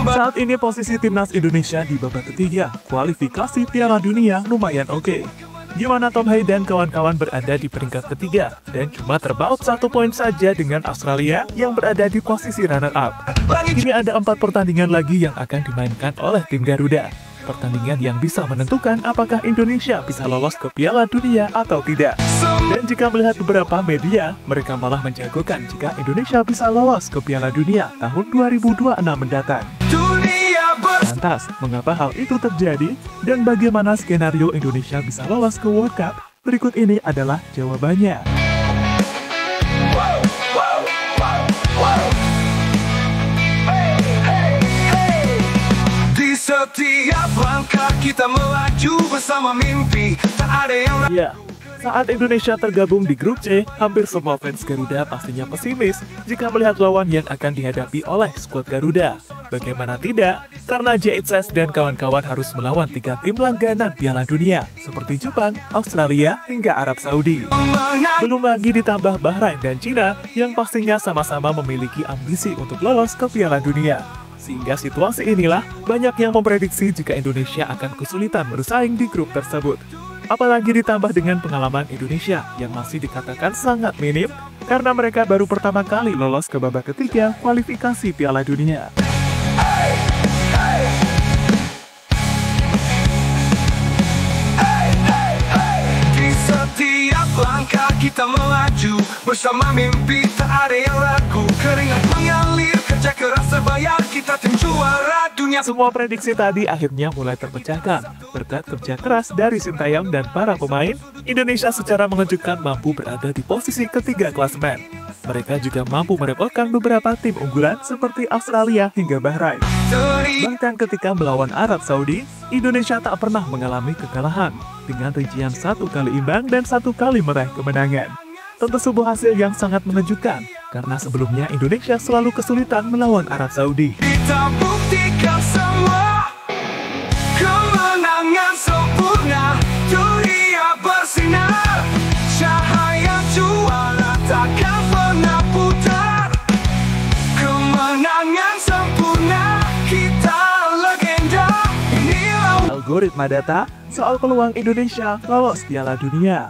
Saat ini posisi timnas Indonesia di babak ketiga kualifikasi Piala Dunia lumayan oke. Di mana Tom Hai dan kawan-kawan berada di peringkat ketiga dan cuma terpaut 1 poin saja dengan Australia yang berada di posisi runner-up. Kini ada 4 pertandingan lagi yang akan dimainkan oleh tim Garuda. Pertandingan yang bisa menentukan apakah Indonesia bisa lolos ke Piala Dunia atau tidak. Dan jika melihat beberapa media, mereka malah menjagokan jika Indonesia bisa lolos ke Piala Dunia tahun 2026 mendatang. Lantas, mengapa hal itu terjadi? Dan bagaimana skenario Indonesia bisa lolos ke World Cup? Berikut ini adalah jawabannya. Di setiap langkah kita melaju bersama mimpi, tak ada yang... Ya, saat Indonesia tergabung di grup C, hampir semua fans Garuda pastinya pesimis jika melihat lawan yang akan dihadapi oleh skuad Garuda. Bagaimana tidak, karena JHS dan kawan-kawan harus melawan 3 tim langganan Piala Dunia, seperti Jepang, Australia, hingga Arab Saudi. Belum lagi ditambah Bahrain dan Cina, yang pastinya sama-sama memiliki ambisi untuk lolos ke Piala Dunia. Sehingga situasi inilah, banyak yang memprediksi jika Indonesia akan kesulitan bersaing di grup tersebut. Apalagi ditambah dengan pengalaman Indonesia yang masih dikatakan sangat minim karena mereka baru pertama kali lolos ke babak ketiga kualifikasi Piala Dunia. Di setiap langkah kita melaju bersama mimpi, tak ada yang ragu. Keringat mengalir, kerja keras sebaya kita tim juara dunia. Semua prediksi tadi akhirnya mulai terpecahkan. Berkat kerja keras dari Sintayong dan para pemain, Indonesia secara mengejutkan mampu berada di posisi ketiga klasemen. Mereka juga mampu merepotkan beberapa tim unggulan seperti Australia hingga Bahrain. Bahkan ketika melawan Arab Saudi, Indonesia tak pernah mengalami kekalahan dengan rincian 1 kali imbang dan 1 kali meraih kemenangan. Tentu sebuah hasil yang sangat mengejutkan, karena sebelumnya Indonesia selalu kesulitan melawan Arab Saudi. Kita buktikan semua kemenangan sempurna, dunia bersinar, cahaya juara takkan pernah putar. Kemenangan sempurna, kita legenda. Inilah algoritma data soal peluang Indonesia lolos Piala Dunia.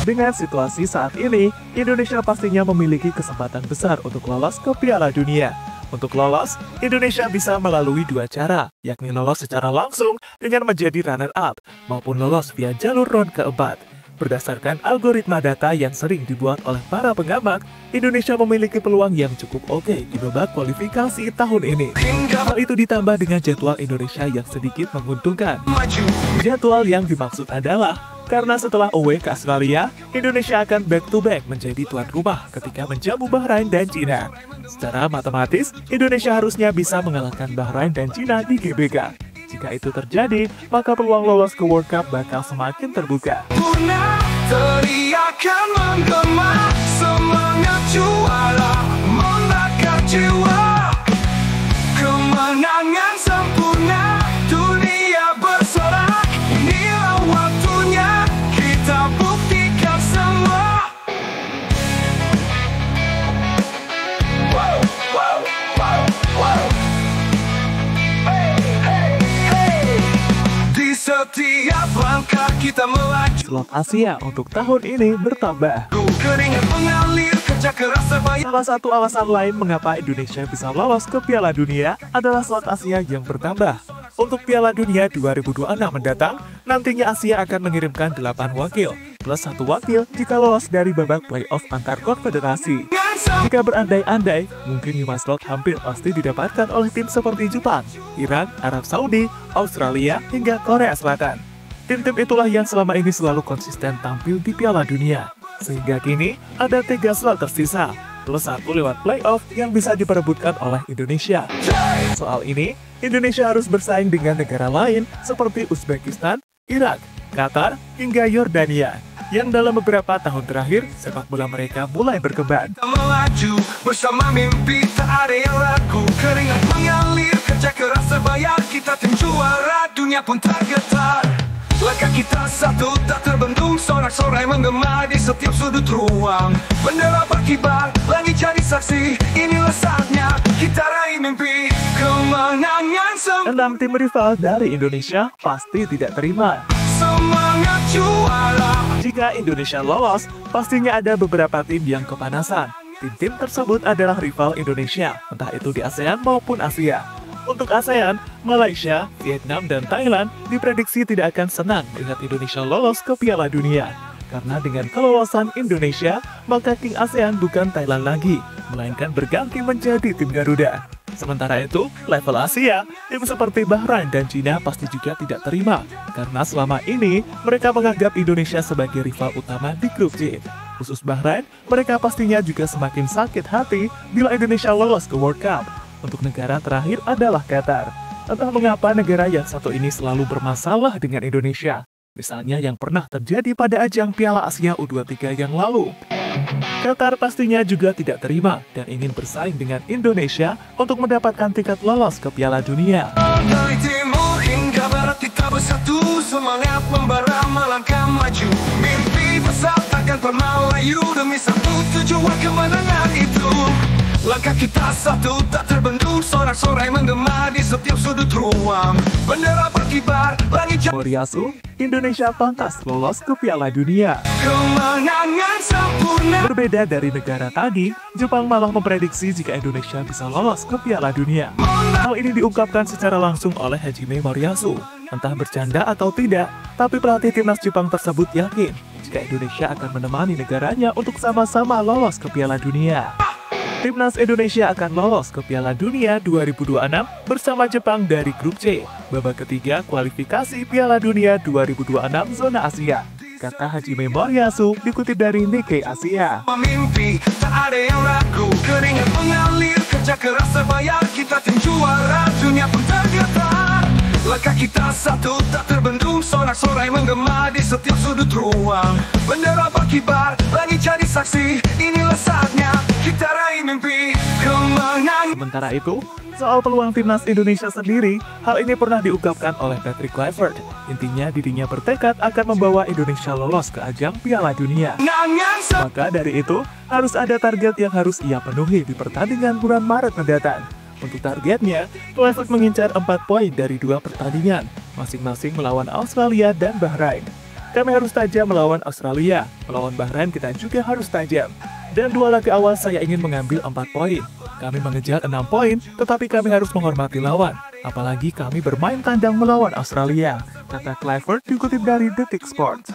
Dengan situasi saat ini, Indonesia pastinya memiliki kesempatan besar untuk lolos ke Piala Dunia. Untuk lolos, Indonesia bisa melalui 2 cara, yakni lolos secara langsung dengan menjadi runner-up, maupun lolos via jalur round keempat. Berdasarkan algoritma data yang sering dibuat oleh para pengamat, Indonesia memiliki peluang yang cukup oke di babak kualifikasi tahun ini. Hal itu ditambah dengan jadwal Indonesia yang sedikit menguntungkan. Jadwal yang dimaksud adalah karena setelah away ke Australia, Indonesia akan back-to-back menjadi tuan rumah ketika menjamu Bahrain dan Cina. Secara matematis, Indonesia harusnya bisa mengalahkan Bahrain dan Cina di GBK. Jika itu terjadi, maka peluang lolos ke World Cup bakal semakin terbuka. Teriakan menggema, semangat juara, membakar jiwa. Kemenangan sempurna, dunia bersorak. Inilah waktunya, kita buktikan semua. Wow, wow, wow, wow. Hey, hey, hey. Di setiap langkah kita melaju. Slot Asia untuk tahun ini bertambah. Salah satu alasan lain mengapa Indonesia bisa lolos ke Piala Dunia adalah slot Asia yang bertambah. Untuk Piala Dunia 2026 mendatang, nantinya Asia akan mengirimkan 8 wakil, plus 1 wakil jika lolos dari babak playoff antar konfederasi. Jika berandai-andai, mungkin 5 slot hampir pasti didapatkan oleh tim seperti Jepang, Iran, Arab Saudi, Australia, hingga Korea Selatan. Tim-tim itulah yang selama ini selalu konsisten tampil di Piala Dunia. Sehingga kini, ada 3 slot tersisa, plus 1 lewat playoff yang bisa diperebutkan oleh Indonesia. Soal ini, Indonesia harus bersaing dengan negara lain seperti Uzbekistan, Irak, Qatar, hingga Yordania, yang dalam beberapa tahun terakhir, sepak bola mereka mulai berkembang. Melaju bersama mimpi, tak ada yang ragu, keringat mengalir. kerja keras terbayar, kita tim juara, dunia pun tergetar. Langkah kita satu tak terbendung, sorak-sorai menggema di setiap sudut ruang. Bendera berkibar, langit jadi saksi, inilah saatnya kita raih mimpi kemenangan sempurna. 6 tim rival dari Indonesia pasti tidak terima. Semangat juara. Jika Indonesia lolos, pastinya ada beberapa tim yang kepanasan. Tim-tim tersebut adalah rival Indonesia, entah itu di ASEAN maupun Asia. Untuk ASEAN, Malaysia, Vietnam, dan Thailand diprediksi tidak akan senang melihat Indonesia lolos ke Piala Dunia. Karena dengan kelolosan Indonesia, maka King ASEAN bukan Thailand lagi, melainkan berganti menjadi tim Garuda. Sementara itu, level Asia, tim seperti Bahrain dan Cina pasti juga tidak terima, karena selama ini mereka menganggap Indonesia sebagai rival utama di grup C. Khusus Bahrain, mereka pastinya juga semakin sakit hati bila Indonesia lolos ke World Cup. Untuk negara terakhir adalah Qatar. Entah mengapa negara yang satu ini selalu bermasalah dengan Indonesia. Misalnya yang pernah terjadi pada ajang Piala Asia U23 yang lalu. Qatar pastinya juga tidak terima dan ingin bersaing dengan Indonesia untuk mendapatkan tiket lolos ke Piala Dunia. Dari timur hingga barat kita bersatu, semangat membara melangkah maju. Mimpi besar takkan pernah layu demi satu tujuan kemenangan itu. Langkah kita satu tak terbendung, sorak-sorai menggema di setiap sudut ruang. Bendera berkibar, langit jadi Moriyasu, Indonesia pantas lolos ke Piala Dunia. kemenangan sempurna. Berbeda dari negara tadi, Jepang malah memprediksi jika Indonesia bisa lolos ke Piala Dunia. Hal ini diungkapkan secara langsung oleh Hajime Moriyasu. Entah bercanda atau tidak, tapi pelatih timnas Jepang tersebut yakin jika Indonesia akan menemani negaranya untuk sama-sama lolos ke Piala Dunia. Timnas Indonesia akan lolos ke Piala Dunia 2026 bersama Jepang dari grup C, babak ketiga kualifikasi Piala Dunia 2026 zona Asia, kata Hajime Moriyasu dikutip dari Nikkei Asia. Mimpi, tak ada yang ragu, keringat mengalir, kerja keras terbayar, kita tim juara, dunia pun tergetar. Langkah kita satu tak terbendung, sorak-sorai menggema di setiap sudut ruang. Bendera berkibar, langit jadi saksi, inilah saatnya kita raih mimpi kemenangan. Sementara itu, soal peluang timnas Indonesia sendiri, hal ini pernah diungkapkan oleh Patrick Kluivert. Intinya dirinya bertekad akan membawa Indonesia lolos ke ajang Piala Dunia. Maka dari itu, harus ada target yang harus ia penuhi di pertandingan bulan Maret mendatang. Untuk targetnya, Kluivert mengincar 4 poin dari 2 pertandingan, masing-masing melawan Australia dan Bahrain. Kami harus tajam melawan Australia, melawan Bahrain kita juga harus tajam. Dan 2 laga awal saya ingin mengambil 4 poin. Kami mengejar 6 poin, tetapi kami harus menghormati lawan. Apalagi kami bermain tandang melawan Australia, kata Kluivert dikutip dari Detik Sport.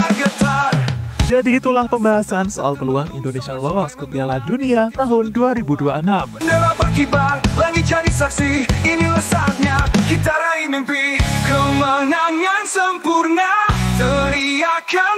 Jadi itulah pembahasan soal peluang Indonesia lolos ke Piala Dunia tahun 2026. Bendera berkibar, langit jadi saksi, inilah saatnya kita raih mimpi kemenangan sempurna. Teriakan